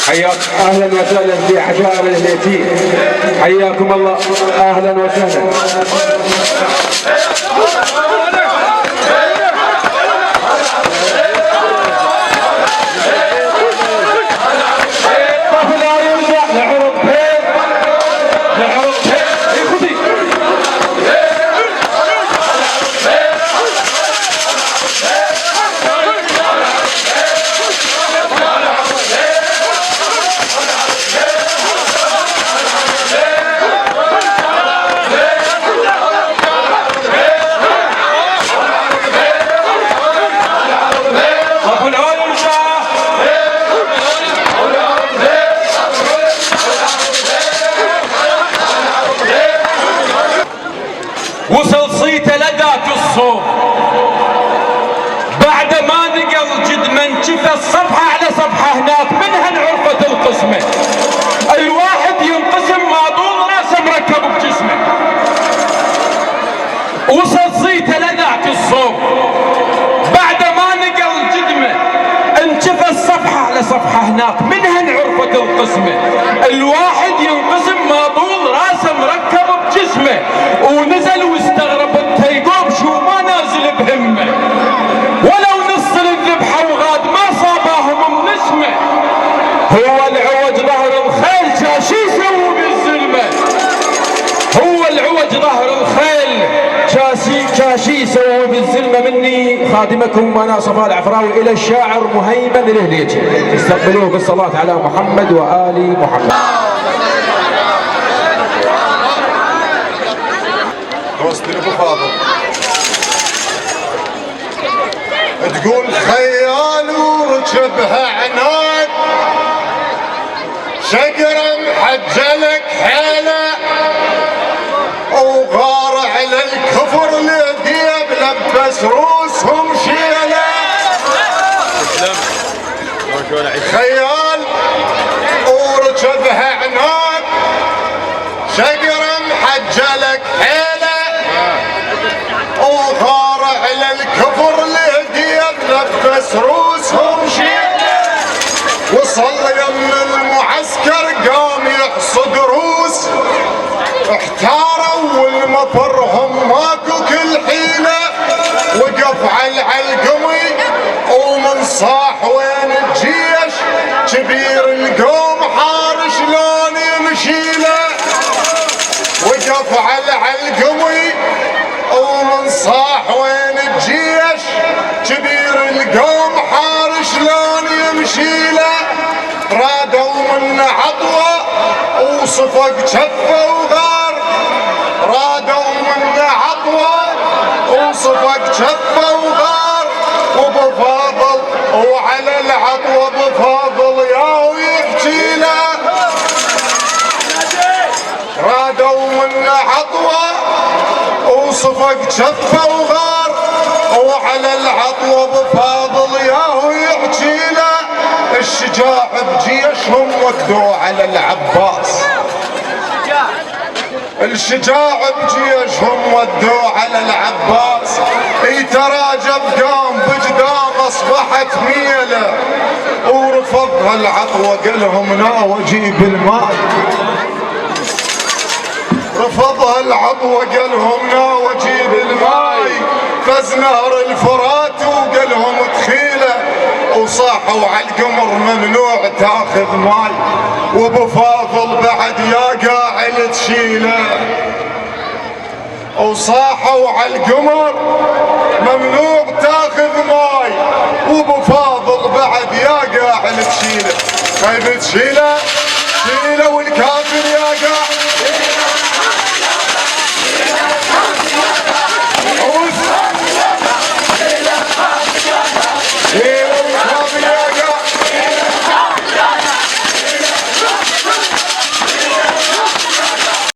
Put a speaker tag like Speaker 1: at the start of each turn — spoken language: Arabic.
Speaker 1: حياك اهلا وسهلا في عشائر الهليتي، حياكم الله اهلا وسهلا.
Speaker 2: وصل صيته لذاك الصوت بعد ما نقل جد من شفى الصفحة على صفحة هناك منها انعرفت القسمة. الواحد ينقسم ما طول راسه مركب بجسمه. وصل صيته لذاك الصوت بعد ما نقل جدمه انشفى الصفحة على صفحة هناك منها انعرفت القسمة. الواحد ينقسم ما طول راسه مركب بجسمه. ونزل واستغرب التيقوب شو ما نازل بهمه، ولو نص الذبحة وغاد ما صاباهم من اسمه. هو العوج ظهر الخيل شاشي يسوي بالزلمة، هو العوج ظهر الخيل شاشي يسوي بالزلمة. مني خادمكم وانا صفاء العفراوي الى الشاعر مهيمن الهليتي، استقبلوه بالصلاة على محمد وآل محمد.
Speaker 3: دوستي ابو فاضل تقول خيال وركبها عناد شقره محجلك حيله وغار على الكفر لقيب لبس روسهم شيله. خيال وركبها عناد شقره محجلك حيله وغار على الكفر لقيب لبس روسهم شيله. وصل يم المعسكر قام يحصد روس احتاروا والمفرهم ماكو كل حيله. وقف على القمي ومن صاح وين الجيش كبير القوم حار شلون يمشيله. وقف على القمي ومن صاح وين الجيش كبير القوم حار شلون يمشيله. رادوا من عطوه وصفق جفه وغار، رادوا من عطوه وصفق جفه وغار. وبفاضل وعلى العطوه بفاضل ياو يحكي له. رادوا من عطوه وصفق جفه وغار وعلى العطوه بفاضل ياهو يحكي له. الشجاع بجيشهم ودوا على العباس، الشجاع بجيشهم ودوا على العباس. يتراجب قام بجدام اصبحت ميله ورفض العطوه قالهم ناوى جيب الماء. رفضها العطوة قالهم ناوى جيب الماي. فز نهر الفرات وقالهم تخيله وصاحوا على القمر ممنوع تاخذ ماي. وابو فاضل بعد يا قاعد تشيله وصاحوا على القمر ممنوع تاخذ ماي. وابو فاضل بعد يا قاعد تشيله. خايف تشيله شيله والكاس